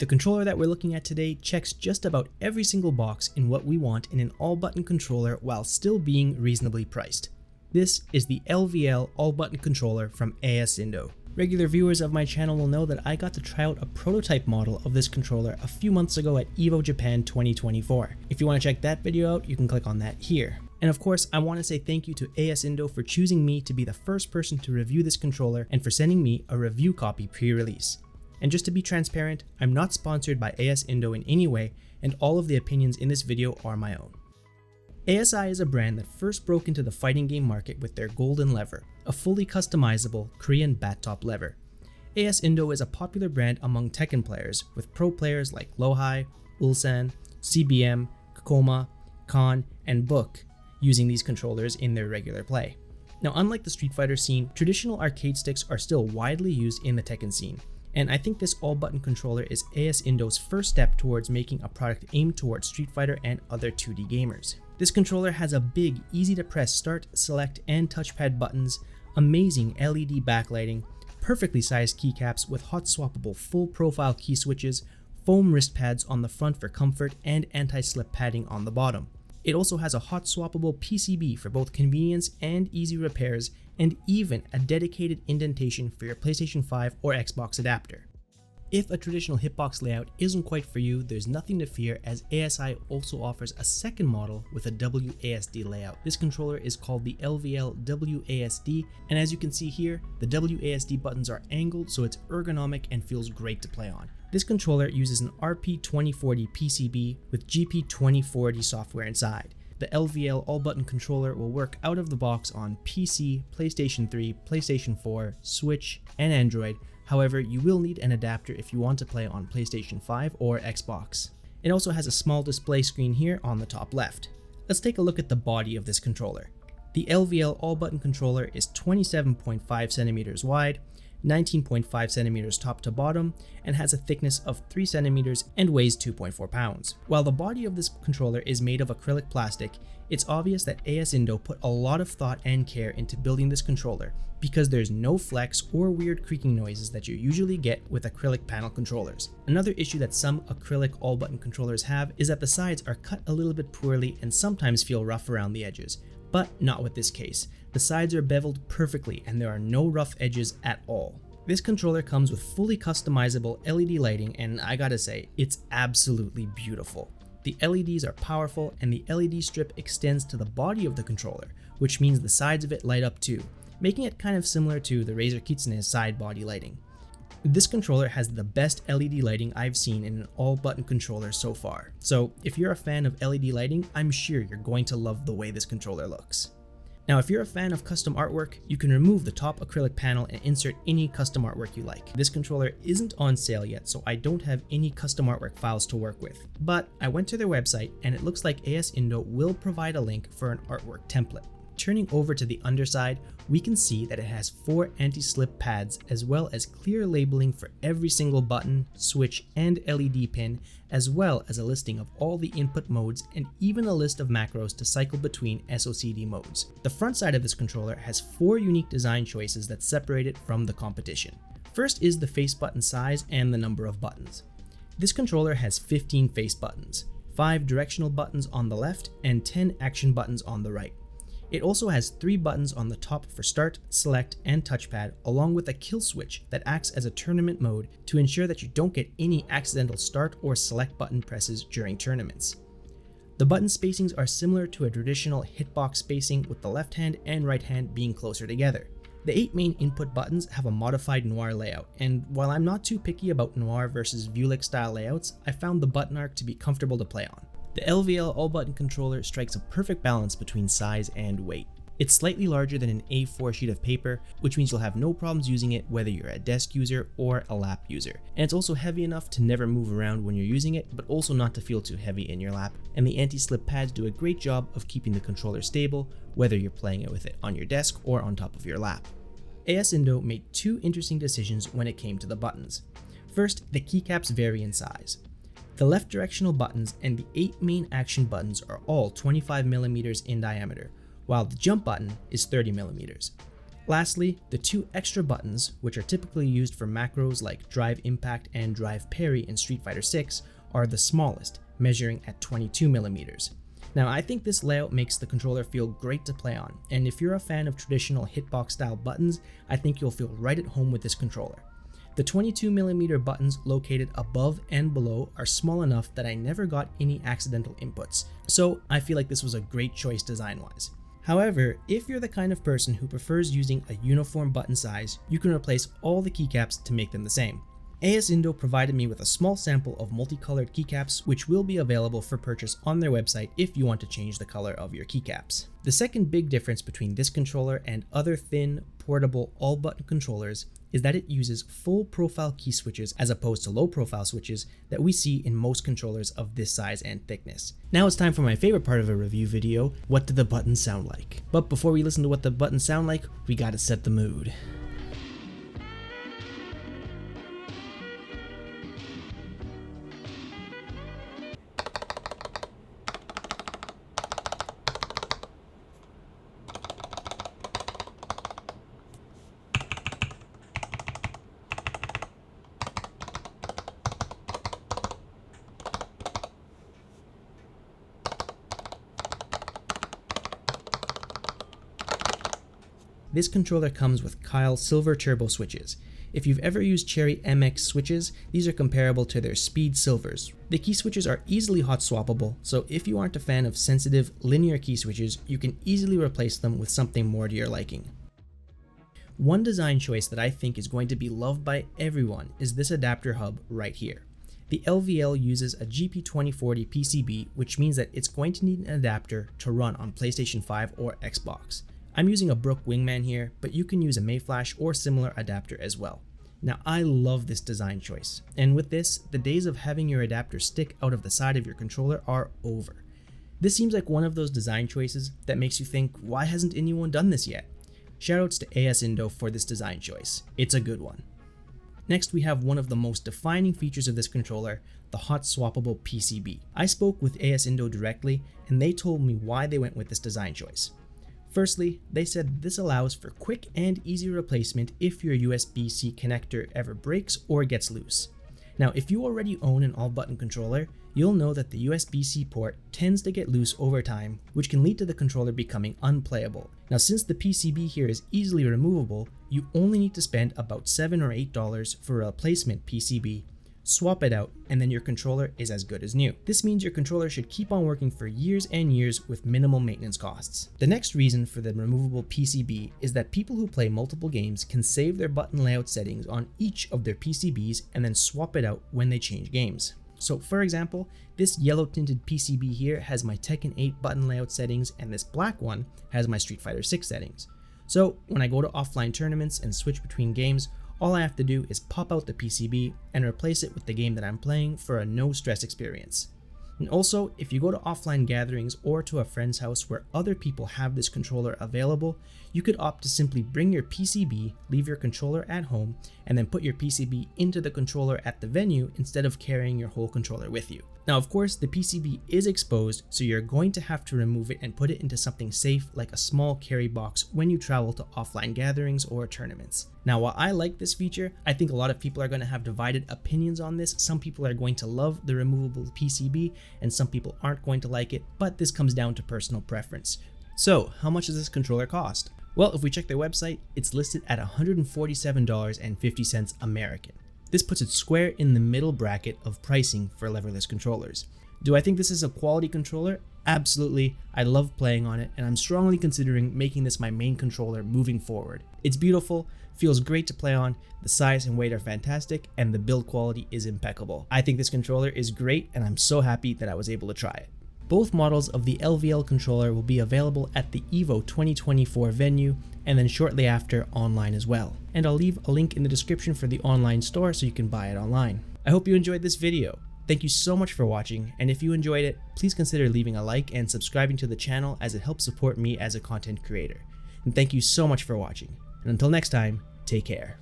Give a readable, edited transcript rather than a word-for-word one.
The controller that we're looking at today checks just about every single box in what we want in an all-button controller while still being reasonably priced. This is the LVL all-button controller from AS Indo. Regular viewers of my channel will know that I got to try out a prototype model of this controller a few months ago at Evo Japan 2024. If you want to check that video out, you can click on that here. And of course, I want to say thank you to AS Indo for choosing me to be the first person to review this controller and for sending me a review copy pre-release. And just to be transparent, I'm not sponsored by AS Indo in any way, and all of the opinions in this video are my own. ASI is a brand that first broke into the fighting game market with their Golden Lever, a fully customizable Korean bat-top lever. AS Indo is a popular brand among Tekken players, with pro players like Lohai, Ulsan, CBM, Kokoma, Khan, and Book using these controllers in their regular play. Now, unlike the Street Fighter scene, traditional arcade sticks are still widely used in the Tekken scene, and I think this all-button controller is AS Indo's first step towards making a product aimed towards Street Fighter and other 2D gamers. This controller has a big, easy-to-press start, select, and touchpad buttons, amazing LED backlighting, perfectly sized keycaps with hot-swappable full-profile key switches, foam wrist pads on the front for comfort, and anti-slip padding on the bottom. It also has a hot-swappable PCB for both convenience and easy repairs, and even a dedicated indentation for your PlayStation 5 or Xbox adapter. If a traditional hitbox layout isn't quite for you, there's nothing to fear, as ASI also offers a second model with a WASD layout. This controller is called the LVL WASD, and as you can see here, the WASD buttons are angled so it's ergonomic and feels great to play on. This controller uses an RP2040 PCB with GP2040 software inside. The LVL all-button controller will work out of the box on PC, PlayStation 3, PlayStation 4, Switch, and Android. However, you will need an adapter if you want to play on PlayStation 5 or Xbox. It also has a small display screen here on the top left. Let's take a look at the body of this controller. The LVL all-button controller is 27.5 centimeters wide, 19.5 centimeters top to bottom, and has a thickness of 3 centimeters and weighs 2.4 pounds. While the body of this controller is made of acrylic plastic, it's obvious that AS Indo put a lot of thought and care into building this controller, because there's no flex or weird creaking noises that you usually get with acrylic panel controllers. Another issue that some acrylic all-button controllers have is that the sides are cut a little bit poorly and sometimes feel rough around the edges, but not with this case. The sides are beveled perfectly and there are no rough edges at all. This controller comes with fully customizable LED lighting, and I gotta say, it's absolutely beautiful. The LEDs are powerful and the LED strip extends to the body of the controller, which means the sides of it light up too, making it kind of similar to the Razer Kitsune's side body lighting. This controller has the best LED lighting I've seen in an all-button controller so far, so if you're a fan of LED lighting, I'm sure you're going to love the way this controller looks. Now, if you're a fan of custom artwork, you can remove the top acrylic panel and insert any custom artwork you like. This controller isn't on sale yet, so I don't have any custom artwork files to work with, but I went to their website and it looks like AS Indo will provide a link for an artwork template. Turning over to the underside, we can see that it has 4 anti-slip pads as well as clear labeling for every single button, switch, and LED pin, as well as a listing of all the input modes and even a list of macros to cycle between SOCD modes. The front side of this controller has 4 unique design choices that separate it from the competition. First is the face button size and the number of buttons. This controller has 15 face buttons, 5 directional buttons on the left, and 10 action buttons on the right. It also has 3 buttons on the top for start, select, and touchpad, along with a kill switch that acts as a tournament mode to ensure that you don't get any accidental start or select button presses during tournaments. The button spacings are similar to a traditional hitbox spacing, with the left hand and right hand being closer together. The 8 main input buttons have a modified noir layout, and while I'm not too picky about noir versus Vuelich style layouts, I found the button arc to be comfortable to play on. The LVL all-button controller strikes a perfect balance between size and weight. It's slightly larger than an A4 sheet of paper, which means you'll have no problems using it whether you're a desk user or a lap user. And it's also heavy enough to never move around when you're using it, but also not to feel too heavy in your lap. And the anti-slip pads do a great job of keeping the controller stable, whether you're playing it with it on your desk or on top of your lap. AS Indo made 2 interesting decisions when it came to the buttons. First, the keycaps vary in size. The left directional buttons and the 8 main action buttons are all 25mm in diameter, while the jump button is 30mm. Lastly, the two extra buttons, which are typically used for macros like drive impact and drive parry in Street Fighter 6, are the smallest, measuring at 22mm. Now, I think this layout makes the controller feel great to play on, and if you're a fan of traditional hitbox style buttons, I think you'll feel right at home with this controller. The 22mm buttons located above and below are small enough that I never got any accidental inputs, so I feel like this was a great choice design-wise. However, if you're the kind of person who prefers using a uniform button size, you can replace all the keycaps to make them the same. AS Indo provided me with a small sample of multicolored keycaps, which will be available for purchase on their website if you want to change the color of your keycaps. The second big difference between this controller and other thin, portable, all-button controllers is that it uses full profile key switches as opposed to low profile switches that we see in most controllers of this size and thickness. Now it's time for my favorite part of a review video, what do the buttons sound like? But before we listen to what the buttons sound like, we gotta set the mood. This controller comes with Kyle Silver Turbo switches. If you've ever used Cherry MX switches, these are comparable to their Speed Silvers. The key switches are easily hot swappable, so if you aren't a fan of sensitive, linear key switches, you can easily replace them with something more to your liking. One design choice that I think is going to be loved by everyone is this adapter hub right here. The LVL uses a GP2040 PCB, which means that it's going to need an adapter to run on PlayStation 5 or Xbox. I'm using a Brook Wingman here, but you can use a Mayflash or similar adapter as well. Now, I love this design choice, and with this, the days of having your adapter stick out of the side of your controller are over. This seems like one of those design choices that makes you think, why hasn't anyone done this yet? Shoutouts to AS Indo for this design choice. It's a good one. Next, we have one of the most defining features of this controller, the hot swappable PCB. I spoke with AS Indo directly, and they told me why they went with this design choice. Firstly, they said this allows for quick and easy replacement if your USB-C connector ever breaks or gets loose. Now, if you already own an all-button controller, you'll know that the USB-C port tends to get loose over time, which can lead to the controller becoming unplayable. Now, since the PCB here is easily removable, you only need to spend about $7 or $8 for a replacement PCB, swap it out, and then your controller is as good as new. This means your controller should keep on working for years and years with minimal maintenance costs. The next reason for the removable PCB is that people who play multiple games can save their button layout settings on each of their PCBs and then swap it out when they change games. So for example, this yellow tinted PCB here has my Tekken 8 button layout settings, and this black one has my Street Fighter 6 settings. So when I go to offline tournaments and switch between games, all I have to do is pop out the PCB and replace it with the game that I'm playing for a no stress experience. And also, if you go to offline gatherings or to a friend's house where other people have this controller available, you could opt to simply bring your PCB, leave your controller at home, and then put your PCB into the controller at the venue instead of carrying your whole controller with you. Now, of course, the PCB is exposed, so you're going to have to remove it and put it into something safe like a small carry box when you travel to offline gatherings or tournaments. Now, while I like this feature, I think a lot of people are going to have divided opinions on this. Some people are going to love the removable PCB and some people aren't going to like it, but this comes down to personal preference. So, how much does this controller cost? Well, if we check their website, it's listed at $147.50 American. This puts it square in the middle bracket of pricing for leverless controllers. Do I think this is a quality controller? Absolutely. I love playing on it, and I'm strongly considering making this my main controller moving forward. It's beautiful, feels great to play on, the size and weight are fantastic, and the build quality is impeccable. I think this controller is great, and I'm so happy that I was able to try it. Both models of the LVL controller will be available at the Evo 2024 venue, and then shortly after online as well. And I'll leave a link in the description for the online store so you can buy it online. I hope you enjoyed this video. Thank you so much for watching, and if you enjoyed it, please consider leaving a like and subscribing to the channel as it helps support me as a content creator. And thank you so much for watching. And until next time, take care.